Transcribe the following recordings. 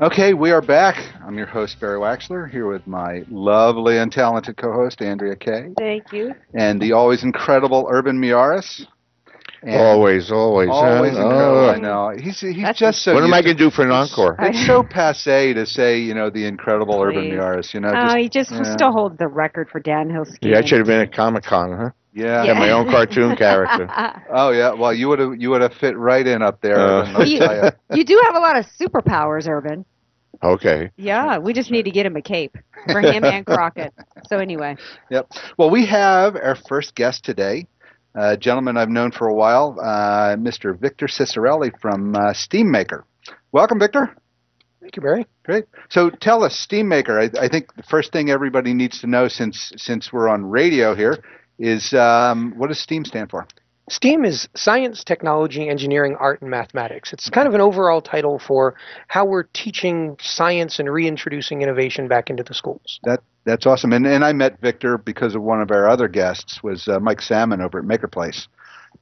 Okay, we are back. I'm your host, Barry Waxler, here with my lovely and talented co-host, Andrea Kay, Thank you. and the always incredible Urban Miaris. And Always, always. always incredible, I Oh, know. He's That's just so what am I used to going to do for an it's encore? it's so passe to say, the incredible Urban Please. Miaris, Oh, just he just yeah. still holds the record for downhill Yeah, I should skiing. have been at Comic Con, huh? Yeah. Had my own cartoon character. Oh yeah. Well, you would have fit right in up there, Urban, let Well, me you tell you. you do have a lot of superpowers, Urban. Okay. Yeah, we just need to get him a cape for him and Crockett. So anyway, Yep. Well, we have our first guest today, a gentleman I've known for a while, Mr. Victor Ciccarelli from Steammaker. Welcome, Victor. Thank you, Barry. Great. So tell us, Steammaker. I think the first thing everybody needs to know, since we're on radio here, is what does STEAM stand for? STEAM is science, technology, engineering, art, and mathematics. It's kind of an overall title for how we're teaching science and reintroducing innovation back into the schools. That's awesome. And I met Victor because of one of our other guests was Mike Salmon over at Maker Place,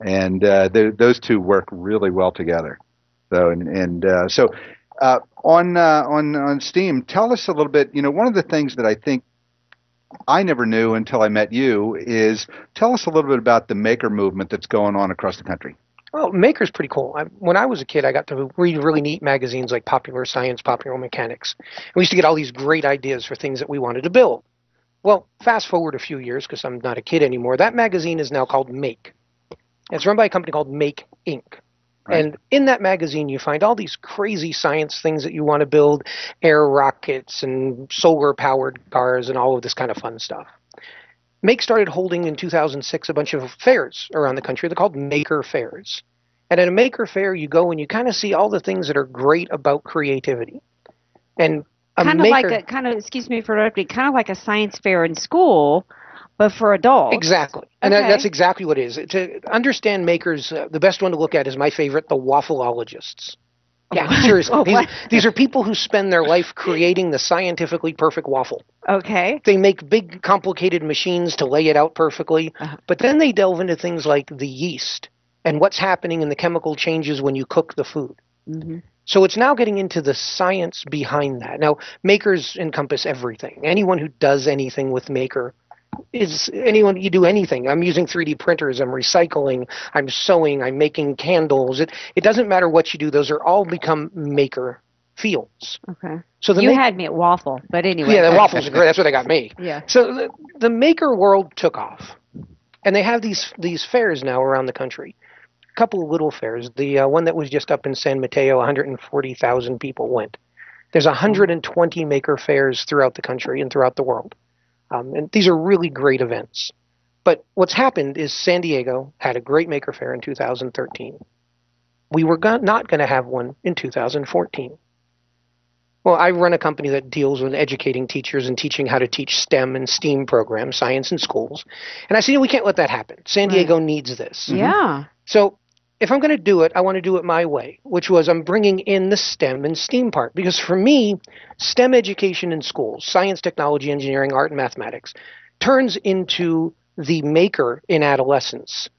and those two work really well together. So on Steam, tell us a little bit. One of the things that I think I never knew until I met you is tell us a little bit about the maker movement that's going on across the country. Well, Maker's pretty cool. When I was a kid, I got to read really neat magazines like Popular Science, Popular Mechanics. We used to get all these great ideas for things that we wanted to build. Well, fast forward a few years, because I'm not a kid anymore, that magazine is now called Make. It's run by a company called Make Inc. Right. And in that magazine, you find all these crazy science things that you want to build, air rockets and solar-powered cars and all of this kind of fun stuff. Make started holding in 2006 a bunch of fairs around the country. They're called Maker Fairs. And at a Maker Fair, you go and you kind of see all the things that are great about creativity. And a kind of maker, like excuse me for interrupting, kind of like a science fair in school, but for adults. Exactly. And Okay. that's exactly what it is. To understand makers, the best one to look at is my favorite, the waffleologists. Yeah, seriously. Oh, what? These are people who spend their life creating the scientifically perfect waffle. Okay. They make big, complicated machines to lay it out perfectly, but then they delve into things like the yeast and what's happening in the chemical changes when you cook the food. Mm-hmm. So it's now getting into the science behind that. Now, makers encompass everything. Anyone who does anything with maker is anyone you do anything. I'm using 3D printers, I'm recycling, I'm sewing, I'm making candles. It doesn't matter what you do, those are all become maker fields. Okay. So You had me at waffle, but anyway. yeah, the waffles are great. That's what they got me. Yeah. So the maker world took off, and they have these fairs now around the country. A couple of little fairs. The one that was just up in San Mateo, 140,000 people went. There's 120 maker fairs throughout the country and throughout the world. And these are really great events. But what's happened is San Diego had a great maker fair in 2013. We were not going to have one in 2014. Well, I run a company that deals with educating teachers and teaching how to teach STEM and STEAM programs, science in schools. And I said, we can't let that happen. San Diego needs this. Yeah. So if I'm going to do it, I want to do it my way, which was I'm bringing in the STEM and STEAM part. Because for me, STEM education in schools, science, technology, engineering, art, and mathematics, turns into the maker in adolescence,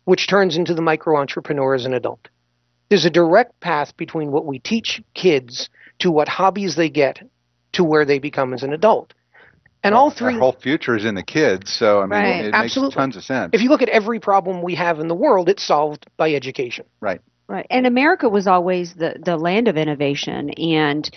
which turns into the micro-entrepreneur as an adult. There's a direct path between what we teach kids to what hobbies they get to where they become as an adult. And all three. Our whole future is in the kids, so I mean, Right. it Absolutely. makes tons of sense. If you look at every problem we have in the world, it's solved by education. Right. Right. And America was always the land of innovation and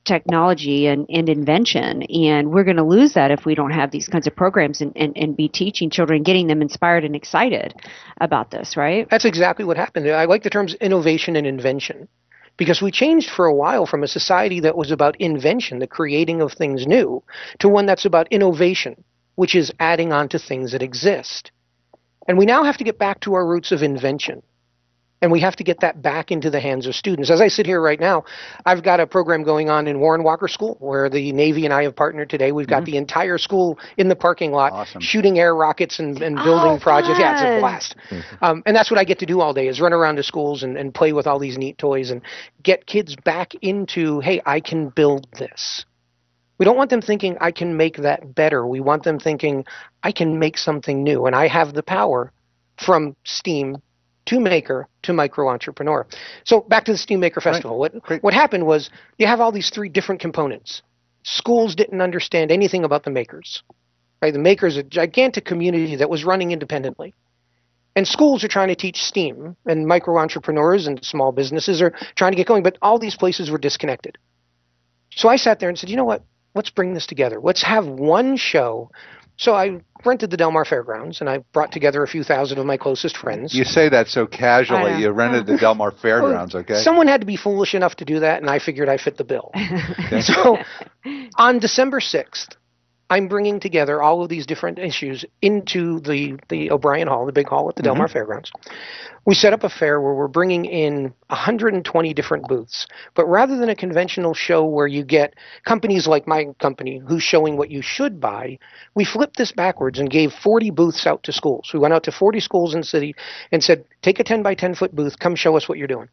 technology and invention. And we're going to lose that if we don't have these kinds of programs and be teaching children, getting them inspired and excited about this, right? That's exactly what happened. I like the terms innovation and invention because we changed for a while from a society that was about invention, the creating of things new, to one that's about innovation, which is adding on to things that exist. And we now have to get back to our roots of invention. And we have to get that back into the hands of students. As I sit here right now, I've got a program going on in Warren Walker School where the Navy and I have partnered today. We've got the entire school in the parking lot shooting air rockets and building projects. Yeah, it's a blast. And that's what I get to do all day is run around to schools and play with all these neat toys and get kids back into, hey, I can build this. We don't want them thinking, I can make that better. We want them thinking, I can make something new. And I have the power from STEAM to maker to micro-entrepreneur. So back to the Steam Maker Festival. What happened was you have all these 3 different components. Schools didn't understand anything about the makers. Right? The makers, a gigantic community that was running independently. And schools are trying to teach STEAM, and micro-entrepreneurs and small businesses are trying to get going, but all these places were disconnected. So I sat there and said, you know what? Let's bring this together. Let's have one show. So I rented the Del Mar Fairgrounds, and I brought together a few thousand of my closest friends. You say that so casually. You rented the Del Mar Fairgrounds, okay? Someone had to be foolish enough to do that, and I figured I fit the bill. Okay. So on December 6th, I'm bringing together all of these different issues into the O'Brien Hall, the big hall at the Del Mar Fairgrounds. We set up a fair where we're bringing in 120 different booths. But rather than a conventional show where you get companies like my company who's showing what you should buy, we flipped this backwards and gave 40 booths out to schools. We went out to 40 schools in the city and said, take a 10 by 10 foot booth, come show us what you're doing.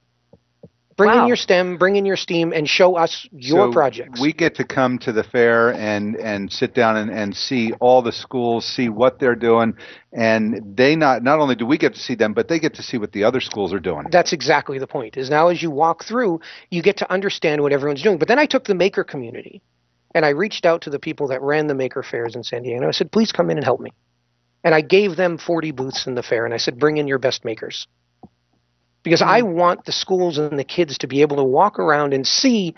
Bring in your STEM, bring in your STEAM, and show us your projects. We get to come to the fair and sit down and see all the schools, see what they're doing, and they not only do we get to see them, but they get to see what the other schools are doing. That's exactly the point, is now as you walk through, you get to understand what everyone's doing. But then I took the maker community, and I reached out to the people that ran the maker fairs in San Diego, and I said, please come in and help me. And I gave them 40 booths in the fair, and I said, bring in your best makers. Because I want the schools and the kids to be able to walk around and see,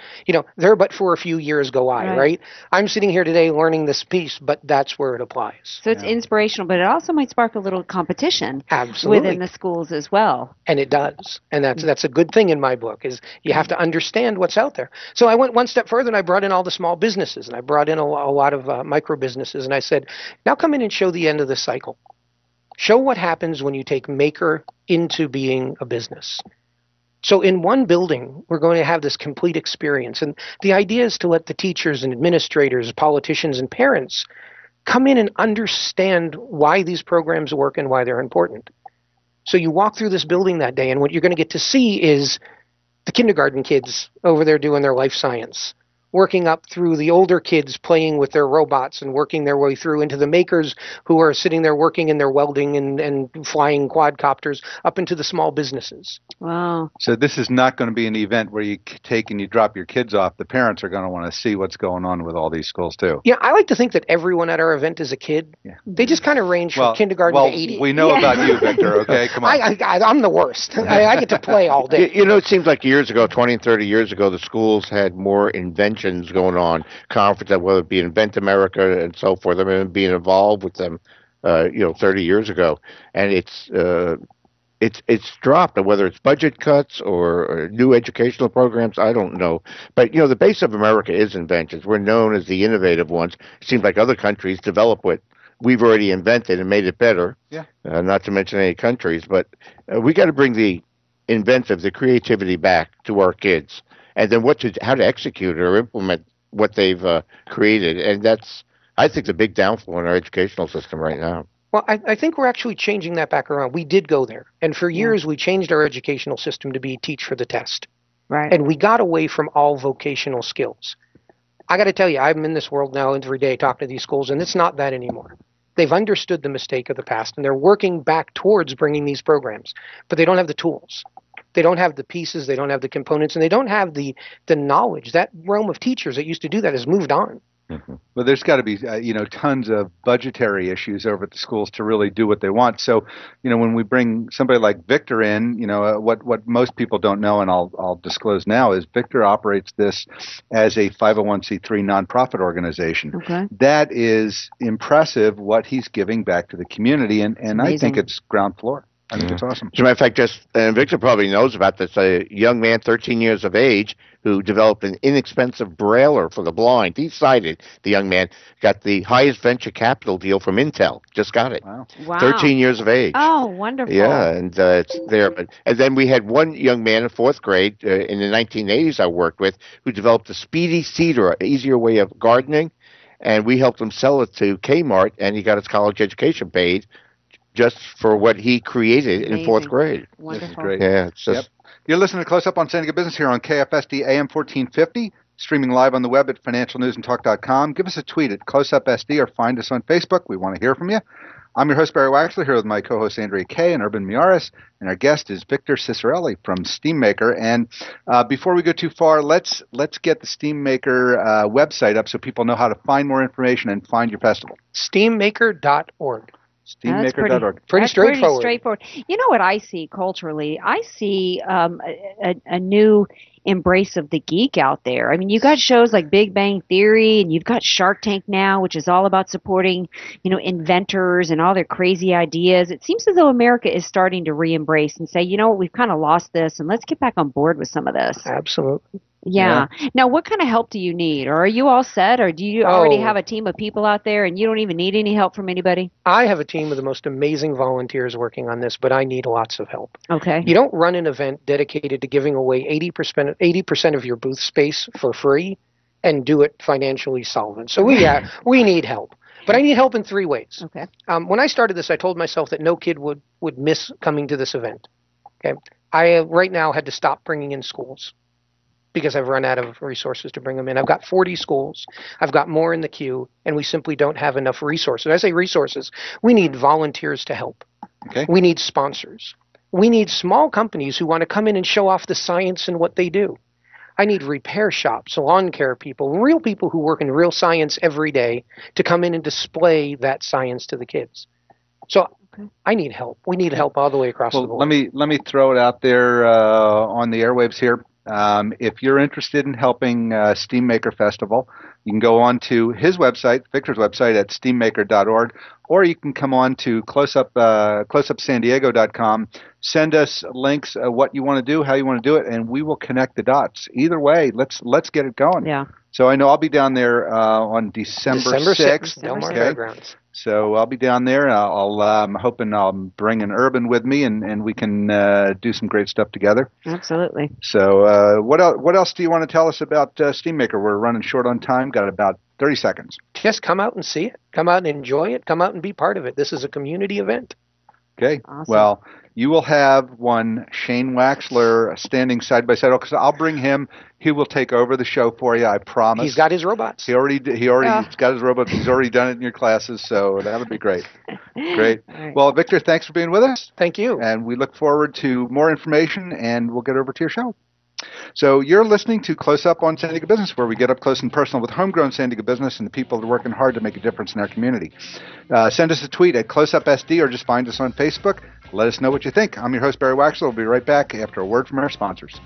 there but for a few years go by, right? I'm sitting here today learning this piece, but that's where it applies. So it's inspirational, but it also might spark a little competition within the schools as well. And it does. And that's a good thing in my book, is you have to understand what's out there. So I went one step further, and I brought in all the small businesses, and I brought in a lot of micro businesses, and I said, now come in and show the end of the cycle. Show what happens when you take maker into being a business. So in one building, we're going to have this complete experience. And the idea is to let the teachers and administrators, politicians, and parents come in and understand why these programs work and why they're important. So you walk through this building that day, and what you're going to get to see is the kindergarten kids over there doing their life science, working up through the older kids playing with their robots and working their way through into the makers who are sitting there working in their welding and flying quadcopters up into the small businesses. Wow. So this is not going to be an event where you take and you drop your kids off. The parents are going to want to see what's going on with all these schools too. Yeah, I like to think that everyone at our event is a kid. Yeah. They just kind of range from kindergarten to 80. We know about you, Victor, okay? Come on. I'm the worst. I get to play all day. It seems like years ago, 20 and 30 years ago, the schools had more inventions going on, conferences, whether it be Invent America and so forth. I mean, being involved with them, 30 years ago, and it's dropped. And whether it's budget cuts or new educational programs, I don't know. But the base of America is inventions. We're known as the innovative ones. It seems like other countries develop what we've already invented and made it better. Yeah. Not to mention any countries, but we got to bring the inventive, the creativity back to our kids. And then how to execute or implement what they've created. And that's, I think, the big downfall in our educational system right now. Well, I think we're actually changing that back around. We did go there. And for years, we changed our educational system to be teach for the test. Right. And we got away from all vocational skills. I got to tell you, I'm in this world now every day talking to these schools, and it's not that anymore. They've understood the mistake of the past, and they're working back towards bringing these programs. But they don't have the tools. They don't have the pieces, they don't have the components, and they don't have the knowledge. That realm of teachers that used to do that has moved on. Mm-hmm. Well, there's got to be, tons of budgetary issues over at the schools to really do what they want. So, when we bring somebody like Victor in, what most people don't know, and I'll disclose now, is Victor operates this as a 501c3 nonprofit organization. Okay. That is impressive what he's giving back to the community, and I think it's ground floor. I think it's awesome. As a matter of fact, Victor probably knows about this, a young man, 13 years of age, who developed an inexpensive brailler for the blind. He's sighted, the young man, got the highest venture capital deal from Intel. Just got it. Wow. 13 years of age. Oh, wonderful. Yeah, and it's there. And then we had one young man in fourth grade in the 1980s I worked with who developed a speedy seeder, an easier way of gardening, and we helped him sell it to Kmart, and he got his college education paid just for what he created in fourth grade. Wonderful. This is great. Yeah, it's just... You're listening to Close Up on San Diego Business here on KFSD AM 1450, streaming live on the web at financialnewsandtalk.com. Give us a tweet at CloseUpSD or find us on Facebook. We want to hear from you. I'm your host, Barry Waxler, here with my co-host, Andrea Kay and Urban Miaris, and our guest is Victor Ciccarelli from Steammaker. And before we go too far, let's get the Steammaker website up so people know how to find more information and find your festival. Steammaker.org. Steammaker.org. Pretty straightforward. Pretty straightforward. You know what I see culturally? I see a new embrace of the geek out there. I mean, you got shows like Big Bang Theory, and you've got Shark Tank now, which is all about supporting, inventors and all their crazy ideas. It seems as though America is starting to re-embrace and say, you know what, we've kind of lost this, and let's get back on board with some of this. Absolutely. Yeah. Now, what kind of help do you need? Or are you all set? Or do you already have a team of people out there and you don't even need any help from anybody? I have a team of the most amazing volunteers working on this, but I need lots of help. Okay. You don't run an event dedicated to giving away 80% of your booth space for free and do it financially solvent. So we need help. But I need help in 3 ways. Okay. When I started this, I told myself that no kid would miss coming to this event. Okay. I right now had to stop bringing in schools, because I've run out of resources to bring them in. I've got 40 schools. I've got more in the queue, and we simply don't have enough resources. I say resources. We need volunteers to help. Okay. We need sponsors. We need small companies who want to come in and show off the science and what they do. I need repair shops, lawn care people, real people who work in real science every day to come in and display that science to the kids. So I need help. We need help all the way across the board. Let me throw it out there on the airwaves here. If you're interested in helping Steammaker Festival, you can go on to his website, Victor's website, at steammaker.org, or you can come on to closeupsandiego.com. Send us links of what you want to do, how you want to do it, and we will connect the dots. Either way, let's get it going. Yeah. So I know I'll be down there on December 6th. Del Mar Fairgrounds. So I'll be down there. I'm hoping I'll bring an Urban with me, and we can do some great stuff together. Absolutely. So what else do you want to tell us about Steammaker? We're running short on time. Got about 30 seconds. Just come out and see it. Come out and enjoy it. Come out and be part of it. This is a community event. Okay. Awesome. Well, you will have one Shane Waxler standing side by side. Because I'll bring him. He will take over the show for you. I promise. He's got his robots. He's got his robots. He's already done it in your classes. So that'll be great. Great. Right. Well, Victor, thanks for being with us. Thank you. And we look forward to more information, and we'll get over to your show. So you're listening to Close Up on San Diego Business, where we get up close and personal with homegrown San Diego business and the people that are working hard to make a difference in our community. Send us a tweet at CloseUpSD or just find us on Facebook. Let us know what you think. I'm your host, Barry Waxler. We'll be right back after a word from our sponsors.